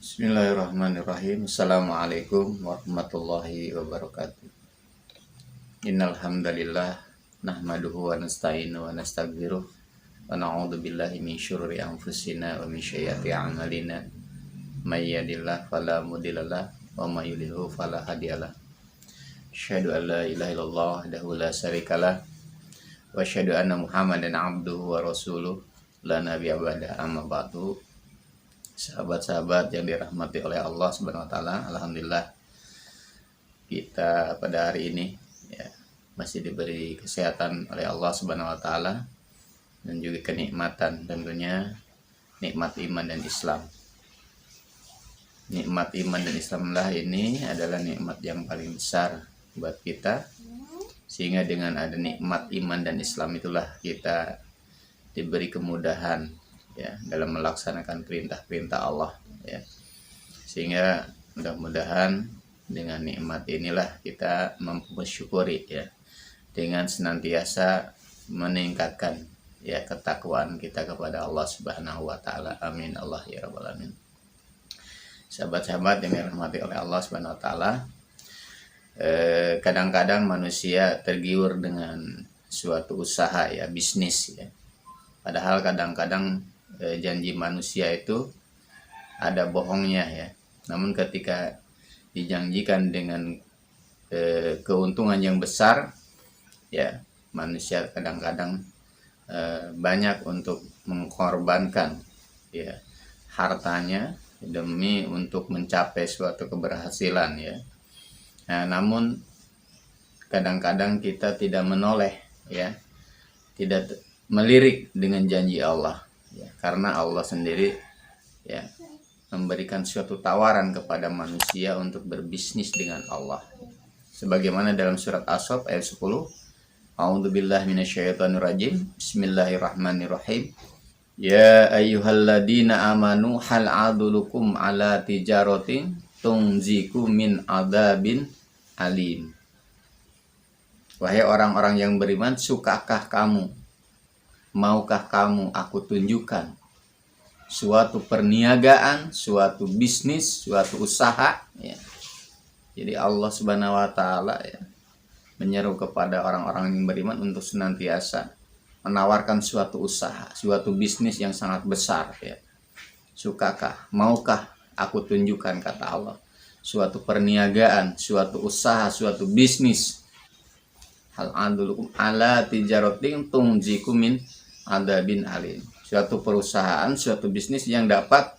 Bismillahirrahmanirrahim. Assalamualaikum warahmatullahi wabarakatuh. Innal hamdalillah nahmaduhu wa nasta'inu wa nastaghfiruh wa na'udzu billahi min syururi anfusina wa min sayyiati a'malina. May yahdihillahu fala mudhillalah wa may yudhlil fala hadiyalah. Asyhadu an la ilaha illallah wahdahu la syarikalah wa asyhadu anna Muhammadan abduhu wa rasuluh la nabiyya ba'da amma ba'du. Sahabat-sahabat yang dirahmati oleh Allah Subhanahu wa taala, alhamdulillah kita pada hari ini ya masih diberi kesehatan oleh Allah Subhanahu wa taala dan juga kenikmatan, tentunya nikmat iman dan Islam. Nikmat iman dan Islam lah ini adalah nikmat yang paling besar buat kita, sehingga dengan ada nikmat iman dan Islam itulah kita diberi kemudahan ya dalam melaksanakan perintah-perintah Allah ya, sehingga mudah-mudahan dengan nikmat inilah kita mampu bersyukuri ya, dengan senantiasa meningkatkan ya ketakwaan kita kepada Allah Subhanahu wa taala. Amin Allah ya rabbal alamin. Sahabat-sahabat yang dirahmati oleh Allah Subhanahu wa taala, kadang-kadang manusia tergiur dengan suatu usaha ya, bisnis ya. Padahal kadang-kadang janji manusia itu ada bohongnya ya. Namun ketika dijanjikan dengan keuntungan yang besar ya, manusia kadang-kadang banyak untuk mengorbankan ya hartanya demi untuk mencapai suatu keberhasilan ya. Nah, namun kadang-kadang kita tidak menoleh ya, tidak melirik dengan janji Allah ya, karena Allah sendiri ya memberikan suatu tawaran kepada manusia untuk berbisnis dengan Allah. Sebagaimana dalam surat As-Saff ayat 10, A'udzubillahi minasyaitonirrajim. Bismillahirrahmanirrahim. Ya ayyuhalladzina amanu hal adulukum ala tijaratin tunziku min adzabin alim. Wahai orang-orang yang beriman, sukakah kamu, maukah kamu aku tunjukkan suatu perniagaan, suatu bisnis, suatu usaha ya. Jadi Allah Subhanahu wa taala ya menyeru kepada orang-orang yang beriman untuk senantiasa menawarkan suatu usaha, suatu bisnis yang sangat besar ya. Sukakah, maukah aku tunjukkan, kata Allah, suatu perniagaan, suatu usaha, suatu bisnis. Hal adulukum ala tijaratin tunziku min adzabin alim. Suatu perusahaan, suatu bisnis yang dapat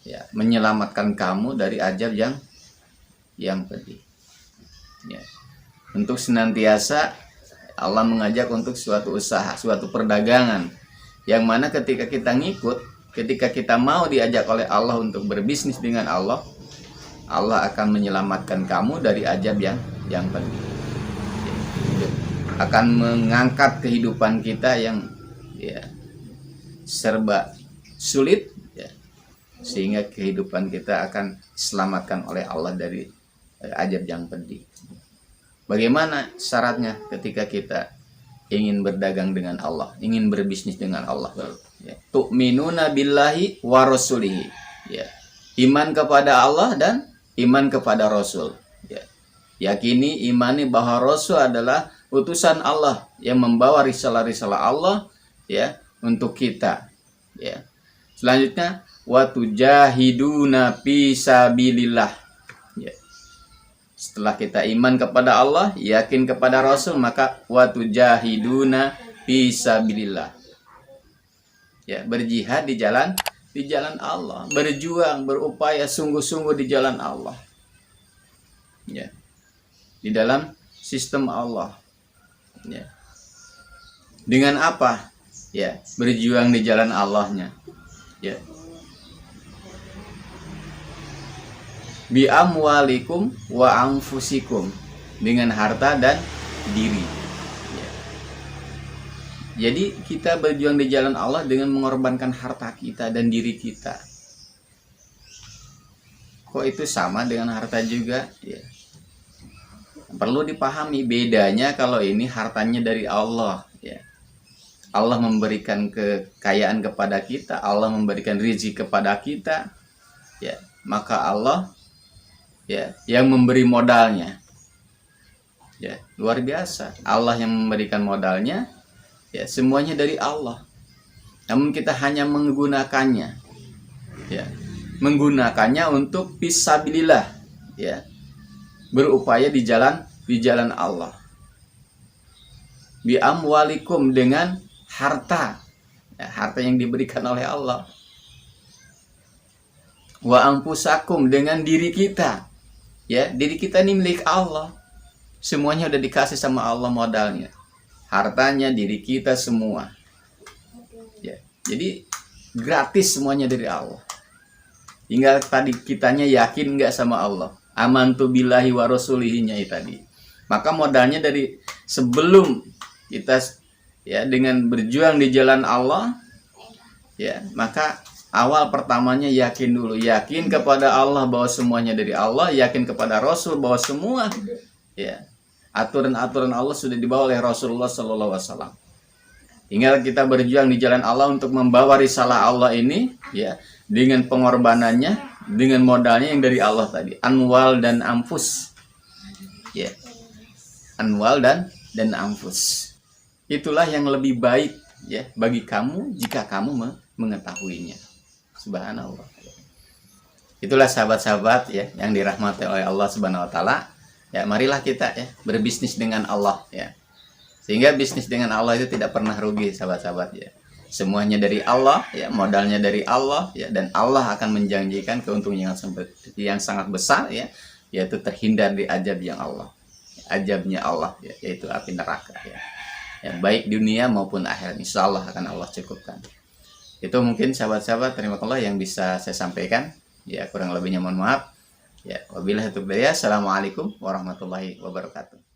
ya menyelamatkan kamu dari azab yang pedih. Ya. Untuk senantiasa Allah mengajak untuk suatu usaha, suatu perdagangan yang mana ketika kita ngikut, ketika kita mau diajak oleh Allah untuk berbisnis dengan Allah, Allah akan menyelamatkan kamu dari azab yang pedih. Akan mengangkat kehidupan kita yang ya serba sulit ya, sehingga kehidupan kita akan diselamatkan oleh Allah dari azab yang pedih. Bagaimana syaratnya ketika kita ingin berdagang dengan Allah, ingin berbisnis dengan Allah ya, tu'minuna billahi wa rasulihi ya, iman kepada Allah dan iman kepada Rasul ya. Yakini, imani bahwa Rasul adalah utusan Allah yang membawa risalah-risalah Allah ya untuk kita ya. Selanjutnya wa tujahiduna fi sabilillah ya. Setelah kita iman kepada Allah, yakin kepada Rasul, maka wa tujahiduna fi sabilillah ya, berjihad di jalan Allah, berjuang, berupaya sungguh-sungguh di jalan Allah ya, di dalam sistem Allah ya. Dengan apa ya berjuang di jalan Allahnya ya, bi amwalikum wa anfusikum, dengan harta dan diri ya. Jadi kita berjuang di jalan Allah dengan mengorbankan harta kita dan diri kita. Kok itu sama dengan harta juga ya? Perlu dipahami bedanya kalau ini hartanya dari Allah ya. Allah memberikan kekayaan kepada kita, Allah memberikan rezeki kepada kita ya, maka Allah ya yang memberi modalnya. Ya, luar biasa. Allah yang memberikan modalnya, ya, semuanya dari Allah. Namun kita hanya menggunakannya, ya, menggunakannya untuk fisabilillah, ya, berupaya di jalan Allah. Bi amwalikum, dengan harta, ya, harta yang diberikan oleh Allah. Wa anfusakum, dengan diri kita, ya, diri kita ini milik Allah. Semuanya udah dikasih sama Allah modalnya, hartanya, diri kita semua. Ya, jadi gratis semuanya dari Allah. Tinggal tadi kitanya yakin nggak sama Allah. Amantu billahi wa rasulihinya tadi. Maka modalnya dari sebelum kita ya dengan berjuang di jalan Allah, ya, maka awal pertamanya yakin dulu, yakin kepada Allah bahwa semuanya dari Allah, yakin kepada Rasul bahwa semua, ya, aturan-aturan Allah sudah dibawa oleh Rasulullah SAW. Tinggal kita berjuang di jalan Allah untuk membawa risalah Allah ini, ya, dengan pengorbanannya, dengan modalnya yang dari Allah tadi, anwal dan anfus, ya, anwal dan anfus. Itulah yang lebih baik, ya, bagi kamu jika kamu mengetahuinya. Subhanallah. Itulah sahabat-sahabat, ya, yang dirahmati oleh Allah Subhanahu Wa Taala. Ya, marilah kita, ya, berbisnis dengan Allah, ya. Sehingga bisnis dengan Allah itu tidak pernah rugi, sahabat-sahabat, ya. Semuanya dari Allah, ya, modalnya dari Allah, ya, dan Allah akan menjanjikan keuntungan yang sangat besar, ya, yaitu terhindar di azabnya Allah. Azabnya Allah, ya, yaitu api neraka, ya. Ya, baik dunia maupun akhirat, insya Allah akan Allah cukupkan. Itu mungkin sahabat-sahabat, terima kasih yang bisa saya sampaikan. Ya, kurang lebihnya mohon maaf. Ya, wabillahi taufiq. Assalamualaikum warahmatullahi wabarakatuh.